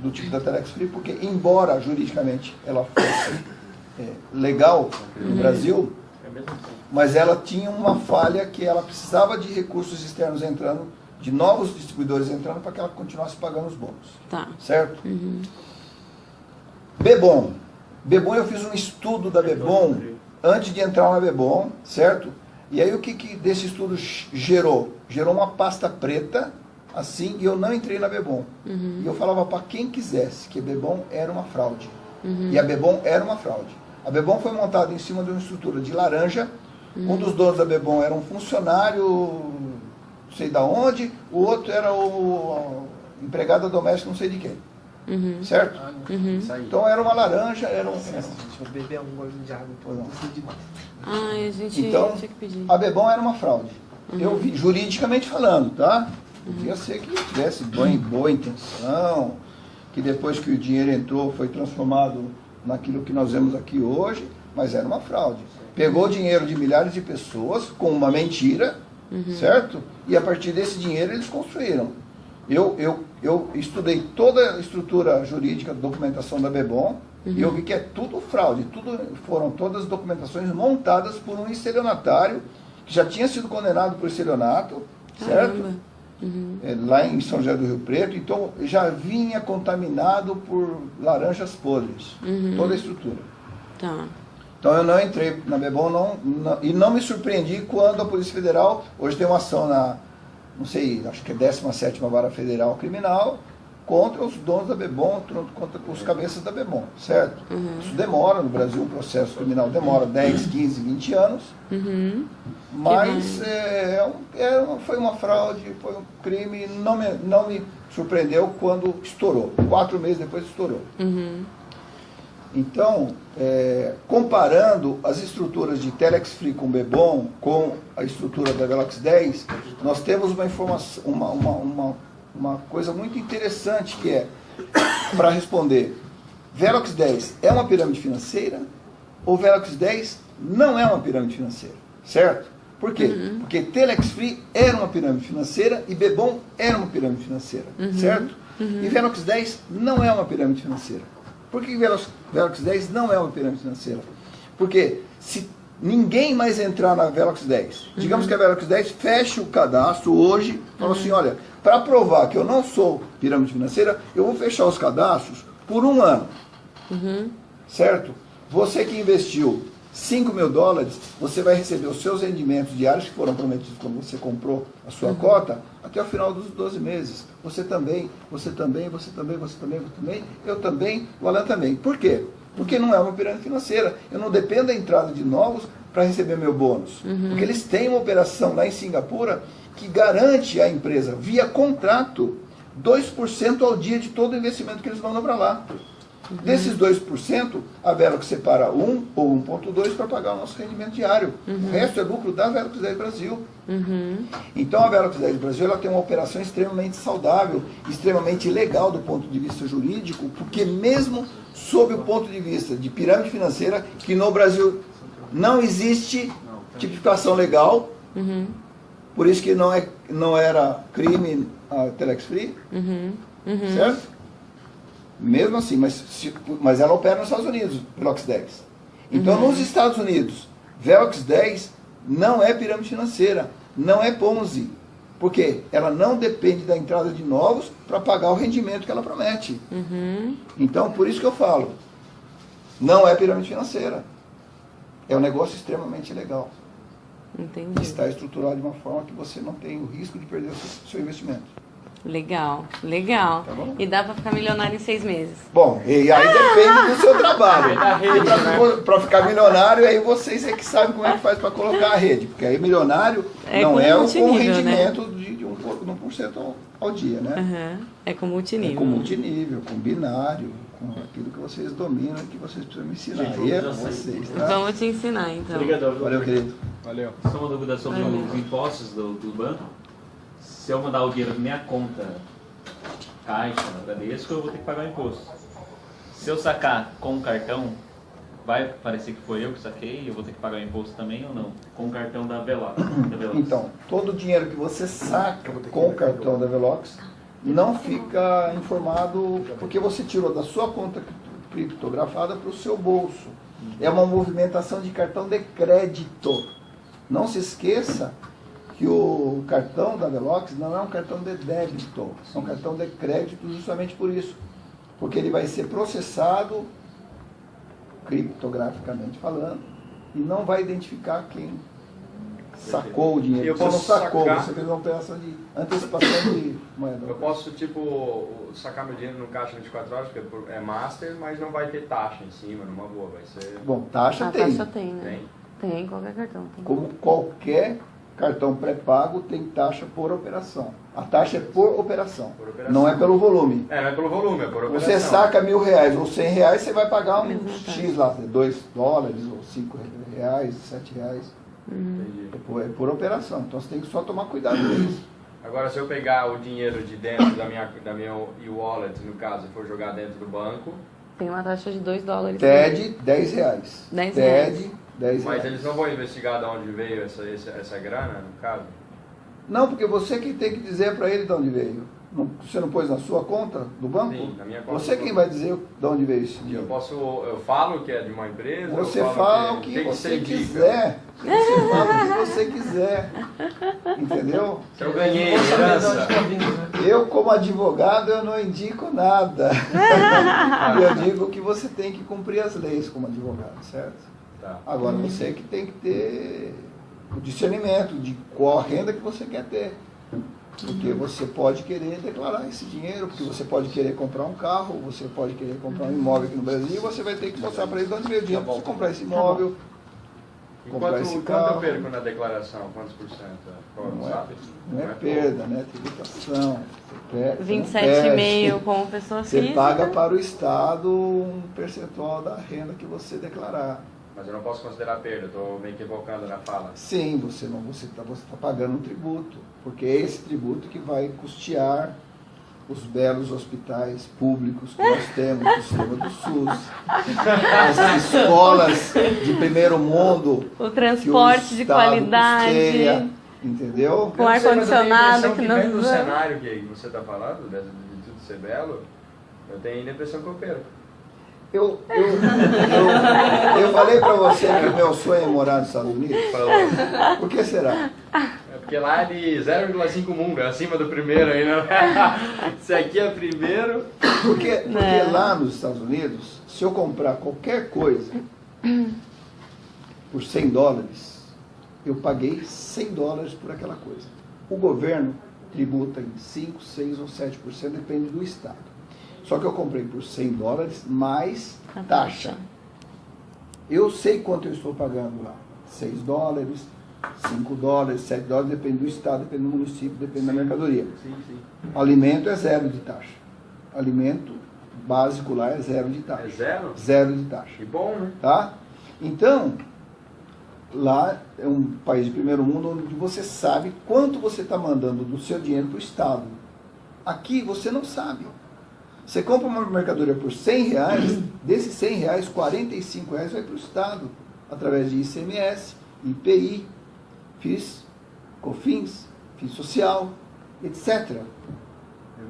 do tipo da Telex Free, porque embora juridicamente ela fosse legal no Brasil, mas ela tinha uma falha que ela precisava de recursos externos entrando, de novos distribuidores entrando, para que ela continuasse pagando os bônus. Tá. Certo? Bebom. Bebom, eu fiz um estudo da Bebom antes de entrar na Bebom, certo? E aí o que desse estudo gerou? Gerou uma pasta preta, assim, e eu não entrei na Bebom. E eu falava para quem quisesse que a Bebom era uma fraude. E a Bebom era uma fraude. A Bebom foi montada em cima de uma estrutura de laranja. Um dos donos da Bebom era um funcionário, não sei de onde, o outro era o empregado doméstico, não sei de quem. Certo? Então era uma laranja, era um... Deixa eu beber um golinho de água. Ai, a gente Então, tinha que pedir. a Bebom era uma fraude. Eu vi, juridicamente falando, tá? Podia ser que tivesse boa intenção, que depois que o dinheiro entrou foi transformado naquilo que nós vemos aqui hoje, mas era uma fraude. Pegou dinheiro de milhares de pessoas com uma mentira, certo? E a partir desse dinheiro eles construíram. Eu estudei toda a estrutura jurídica, documentação da Bebom, e eu vi que é tudo fraude, foram todas documentações montadas por um estelionatário que já tinha sido condenado por estelionato, certo? Lá em São José do Rio Preto, então já vinha contaminado por laranjas podres, toda a estrutura. Tá. Então eu não entrei na Bebom e não me surpreendi quando a Polícia Federal, hoje tem uma ação na, não sei, acho que é 17ª Vara Federal Criminal, contra os donos da Bebom, contra os cabeças da Bebom, certo? Isso demora, no Brasil um processo criminal demora 10, 15, 20 anos, mas foi uma fraude, foi um crime, não me surpreendeu quando estourou, 4 meses depois estourou. Então, comparando as estruturas de Telex Free com Bebom, com a estrutura da Velox 10, nós temos uma informação, uma coisa muito interessante que é, para responder, Velox 10 é uma pirâmide financeira ou Velox 10 não é uma pirâmide financeira, certo? Por quê? Porque Telex Free era uma pirâmide financeira e Bebom era uma pirâmide financeira, certo? E Velox 10 não é uma pirâmide financeira. Por que Velox 10 não é uma pirâmide financeira? Porque se ninguém mais entrar na Velox 10, digamos que a Velox 10 feche o cadastro hoje, fala assim, olha, para provar que eu não sou pirâmide financeira, eu vou fechar os cadastros por 1 ano. Certo? Você que investiu $5.000, você vai receber os seus rendimentos diários que foram prometidos quando você comprou a sua cota, até o final dos 12 meses. Você também, você também, você também, você também, você também, eu também, o Alan também. Por quê? Porque não é uma pirâmide financeira. Eu não dependo da entrada de novos para receber meu bônus. Porque eles têm uma operação lá em Singapura que garante à empresa, via contrato, 2% ao dia de todo o investimento que eles mandam para lá. Desses 2%, a Velox separa 1 ou 1,2 para pagar o nosso rendimento diário. O resto é lucro da Velox 10 Brasil. Então a Velox 10 Brasil ela tem uma operação extremamente saudável, extremamente legal do ponto de vista jurídico, porque mesmo sob o ponto de vista de pirâmide financeira, que no Brasil não existe tipificação legal, por isso que não era crime a Telex Free, certo? Mesmo assim, mas ela opera nos Estados Unidos, Velox 10. Então, nos Estados Unidos, Velox 10 não é pirâmide financeira, não é Ponzi. Porque ela não depende da entrada de novos para pagar o rendimento que ela promete. Então, por isso que eu falo, não é pirâmide financeira. É um negócio extremamente legal. Entendi. Está estruturado de uma forma que você não tem o risco de perder o seu investimento. Legal, legal. Tá bom? E dá pra ficar milionário em 6 meses. Bom, e aí depende do seu trabalho. Para ficar milionário, aí vocês é que sabem como é que faz para colocar a rede. Porque aí milionário não é o multinível, rendimento de 1% ao dia, né? Uhum. É com É multinível. com multinível, com binário, com aquilo que vocês dominam e que vocês precisam me ensinar. Gente, Aí é eu com já sei. vocês, tá? Vamos te ensinar, então. Obrigadão. Valeu, querido. Valeu. Só uma dúvida sobre os impostos do banco. Se eu mandar o dinheiro na minha conta Caixa, Bradesco, eu vou ter que pagar o imposto. Se eu sacar com o cartão, vai parecer que foi eu que saquei e eu vou ter que pagar o imposto também ou não? Com o cartão da Velox. Então, todo o dinheiro que você saca com o cartão da Velox não fica informado porque você tirou da sua conta criptografada para o seu bolso. É uma movimentação de cartão de crédito. Não se esqueça que o cartão da Velox não é um cartão de débito, é um cartão de crédito justamente por isso. Porque ele vai ser processado, criptograficamente falando, e não vai identificar quem sacou o dinheiro. Eu Você não posso sacou, sacar- você fez uma operação de antecipação de moeda. Eu posso, tipo, sacar meu dinheiro no caixa 24 horas, porque é master, mas não vai ter taxa em cima, numa boa, vai ser... Bom, taxa A tem. taxa tem, né? Tem, qualquer cartão. Tem. Como qualquer cartão pré-pago tem taxa por operação. A taxa é por operação, Por operação. não é pelo volume. É, não é pelo volume, é por operação. Você saca R$1.000 ou R$100, você vai pagar um Mesma X lá, $2 ou R$5, R$7. Entendi. É por operação, então você tem que só tomar cuidado com isso. Agora, se eu pegar o dinheiro de dentro da minha e-wallet, no caso, e for jogar dentro do banco, Tem uma taxa de $2. TED, R$10. R$10. TED, R$10. mas eles não vão investigar de onde veio essa grana, no caso? Não, porque você que tem que dizer para ele de onde veio. Você não pôs na sua conta do banco? Sim, na minha conta Você do quem banco. vai dizer de onde veio esse Eu dinheiro? eu falo que é de uma empresa, Você eu fala o tem que você indica. quiser. Você fala o que você quiser. Entendeu? Se eu ganhei herança, Eu, como advogado, eu não indico nada. Eu digo que você tem que cumprir as leis como advogado, certo? tá. Agora, você que tem que ter o discernimento de qual a renda que você quer ter. Porque você pode querer declarar esse dinheiro, porque você pode querer comprar um carro, você pode querer comprar um imóvel aqui no Brasil, e você vai ter que mostrar para ele de onde veio o dinheiro para você comprar esse imóvel, E comprar esse quanto eu carro. perco na declaração? Quantos por cento? Não é, Sabe? não é perda, né? Tributação. Você perde, 27,5 como pessoa Você física. paga para o Estado um percentual da renda que você declarar. Mas eu não posso considerar perda, estou me equivocando na fala. Sim, você tá pagando um tributo, porque é esse tributo que vai custear os belos hospitais públicos que nós temos no sistema do SUS, as escolas de primeiro mundo, O que o transporte de Estado qualidade. custeia, entendeu? Com ar-condicionado que que não... nós vendo o usamos. cenário que você está falando, de tudo ser belo, eu tenho a impressão que eu perco. Eu falei para você que o meu sonho é morar nos Estados Unidos. Falou. Por que será? É porque lá é de 0,5 mundo, é acima do primeiro aí, né? Se aqui é primeiro... Porque lá nos Estados Unidos, se eu comprar qualquer coisa por $100, eu paguei $100 por aquela coisa. O governo tributa em 5, 6 ou 7%, depende do estado. Só que eu comprei por $100 mais A taxa. Eu sei quanto eu estou pagando lá. $6, $5, $7, depende do estado, depende do município, depende da mercadoria. Sim, sim. Alimento é 0 de taxa. Alimento básico lá é 0 de taxa. É zero? 0 de taxa. Que bom, né? Tá? Então, lá é um país de primeiro mundo onde você sabe quanto você está mandando do seu dinheiro para o Estado. Aqui você não sabe. Você compra uma mercadoria por R$100, desses R$100, R$45 vai para o Estado, através de ICMS, IPI, FIS, COFINS, FIS Social, etc.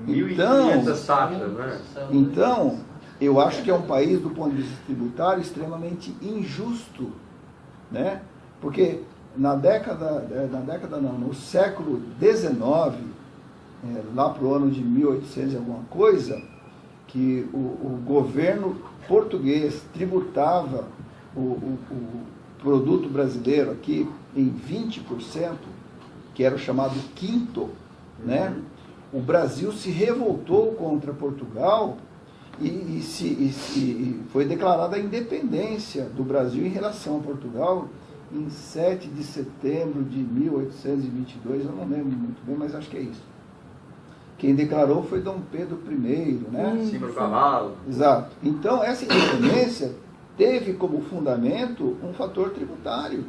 1.500 taxas, né? Então, eu acho que é um país, do ponto de vista tributário, extremamente injusto, né? Porque no século XIX, lá para o ano de 1800 e alguma coisa, que o governo português tributava o produto brasileiro aqui em 20%, que era o chamado quinto, né? o Brasil se revoltou contra Portugal e foi declarada a independência do Brasil em relação a Portugal em 7 de setembro de 1822, eu não lembro muito bem, mas acho que é isso. Quem declarou foi Dom Pedro I, né? Em cima do cavalo. Exato. Então, essa independência teve como fundamento um fator tributário,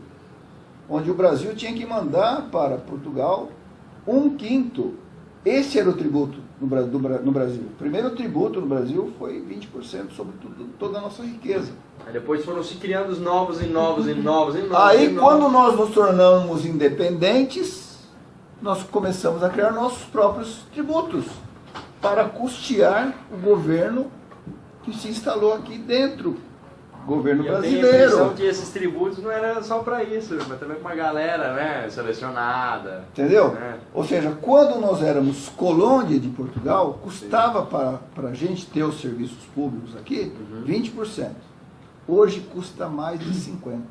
onde o Brasil tinha que mandar para Portugal 1/5. Esse era o tributo no Brasil. O primeiro tributo no Brasil foi 20% sobre toda a nossa riqueza. Aí depois foram se criando os novos e novos e novos e novos. Aí, quando nós nos tornamos independentes, nós começamos a criar nossos próprios tributos para custear o governo que se instalou aqui dentro. Governo brasileiro. Eu tenho a impressão que esses tributos não eram só para isso, mas também para uma galera, né, selecionada. Entendeu? Né? Ou seja, quando nós éramos colônia de Portugal, custava para a gente ter os serviços públicos aqui 20%. Hoje custa mais de 50%.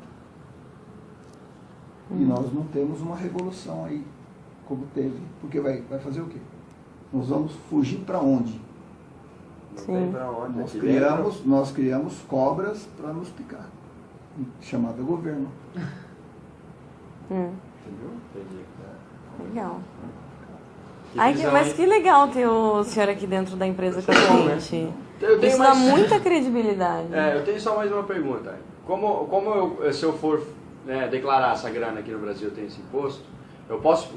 E nós não temos uma revolução aí, como teve. Porque vai fazer o quê? Nós vamos fugir para onde? Não tem pra onde. Nós criamos cobras para nos picar, chamada governo. Entendeu? Legal. Ai, mas que legal ter o senhor aqui dentro da empresa com a gente. Isso dá muita credibilidade. Eu tenho só mais uma pergunta. Se eu for declarar essa grana aqui no Brasil, eu tenho esse imposto, eu posso...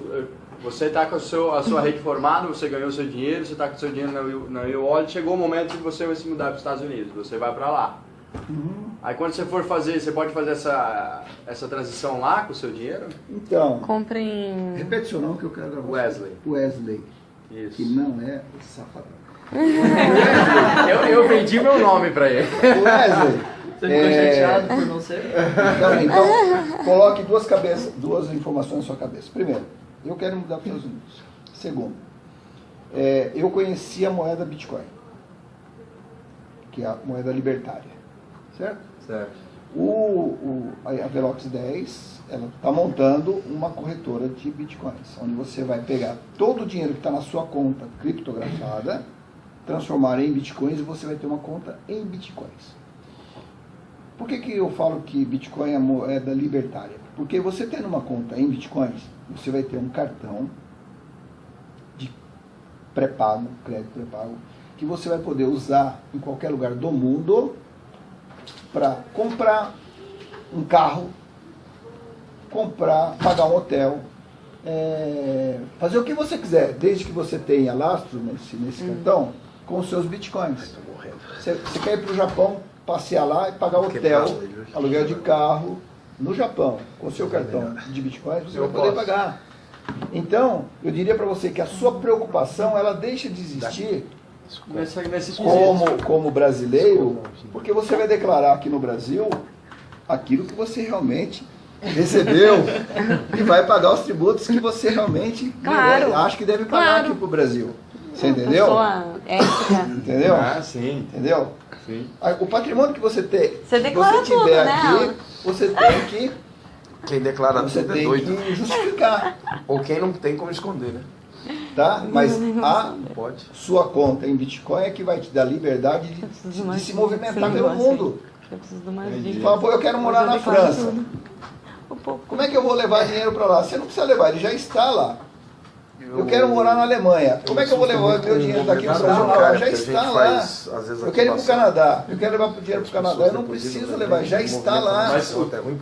Você está com a sua rede formada, você ganhou o seu dinheiro, você está com o seu dinheiro na e-wallet, chegou o momento de você vai se mudar para os Estados Unidos, você vai para lá. Aí quando você for fazer, você pode fazer essa transição lá com o seu dinheiro? Então, comprem... repete seu nome que eu quero gravar. Wesley. Isso. Que não é o safadão. eu vendi meu nome para ele. Wesley. Você ficou chateado por não ser? Então, coloque duas informações na sua cabeça. Primeiro, eu quero mudar para os Estados Unidos. Segundo, eu conheci a moeda Bitcoin, que é a moeda libertária, certo? Certo. A Velox 10, ela está montando uma corretora de Bitcoins, onde você vai pegar todo o dinheiro que está na sua conta criptografada, transformar em Bitcoins e você vai ter uma conta em Bitcoins. Por que eu falo que Bitcoin é a moeda libertária? Porque você tendo uma conta em Bitcoins, você vai ter um cartão de pré-pago, crédito pré-pago, que você vai poder usar em qualquer lugar do mundo para comprar um carro, pagar um hotel, fazer o que você quiser, desde que você tenha lastro nesse cartão, com os seus Bitcoins. Você quer ir para o Japão, passear lá e pagar hotel, aluguel de carro, no Japão, com o seu cartão de Bitcoin, você vai poder pagar. Então, eu diria para você que a sua preocupação, ela deixa de existir como brasileiro, porque você vai declarar aqui no Brasil aquilo que você realmente recebeu e vai pagar os tributos que você realmente acha que deve pagar aqui para o Brasil. Você entendeu? Entendeu? Ah, sim. Entendeu? Sim. O patrimônio que você tem, você declara se você tiver tudo, aqui, né? você tem que... Quem declara você tudo é tem doido. que justificar, Ou quem não tem como esconder, né? tá? Mas a Pode. sua conta em Bitcoin é que vai te dar liberdade de se movimentar pelo mundo. Eu preciso de uma dica. Fala, pô, eu quero morar na França. Como é que eu vou levar dinheiro para lá? Você não precisa levar, ele já está lá. Eu quero morar na Alemanha. Como é que eu vou levar meu dinheiro daqui para o Brasil para lá? Já está lá. Eu quero ir para o Canadá. Eu quero levar dinheiro para o Canadá. Eu não preciso levar, já está lá. Mas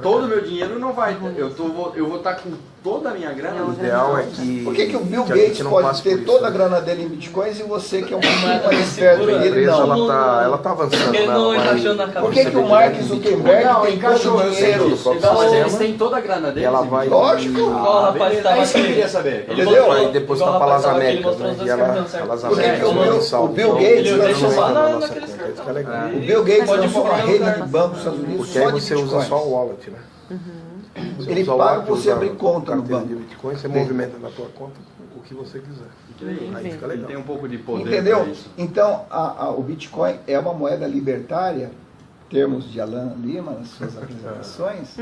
todo o meu dinheiro não vai. Eu vou estar com toda a minha grana. O ideal é que... Por que o Bill que a gente Gates não pode passe ter por toda isso, a né? grana dele em Bitcoins e você que é um pouquinho mais esperto e A ele empresa, não? ela tá avançando. Ele não né? encaixou na Por cabeça. que o Mark Zuckerberg Não, tem encaixou, todo o eu sei dinheiro? disso. Não, mas eles têm toda a grana deles. E ela vai... Lógico. Igual o rapaz que tava É isso que eu aqui. queria saber. Ele Entendeu? mostrou- Vai depositar igual o para rapaz as tava aqui, ele Américas, mostrou né? os dois E ela, cartões, certo? elas Por que Américas o Bill- mensal. o Bill Então, Gates ele deixa não só entra na- nossa naqueles conta, isso que é cartões. legal. O Bill Gates Pode lançou uma comprar rede lugar. de bancos dos Estados Unidos Porque só aí de você usa Bitcoins. só o wallet, né? Você Ele usa o paga wallet, pra você usa abrir a conta no carteira banco. de Bitcoin, você movimenta na tua conta o que você quiser. Aí fica legal. Tem um pouco de poder. Entendeu? pra isso. Então, o Bitcoin é uma moeda libertária, termos de Alan Lima nas suas apresentações.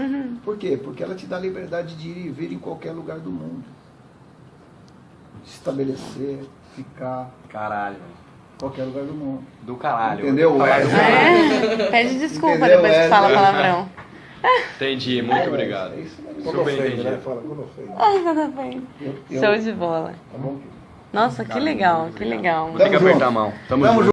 Por quê? Porque ela te dá liberdade de ir e vir em qualquer lugar do mundo. Se estabelecer, ficar Caralho, velho. em qualquer lugar do mundo. Do caralho. Entendeu? Pede desculpa Entendeu, depois que Wesley? fala palavrão. Entendi, muito obrigado. É isso mesmo. Quando Super ofende, entendido. né? Fala, quando ofende. Tudo bem. Eu- Show de bola. Tá bom? Nossa, que legal, que legal. Vou ter que Tamo apertar junto. a mão. Tamo Tamo junto.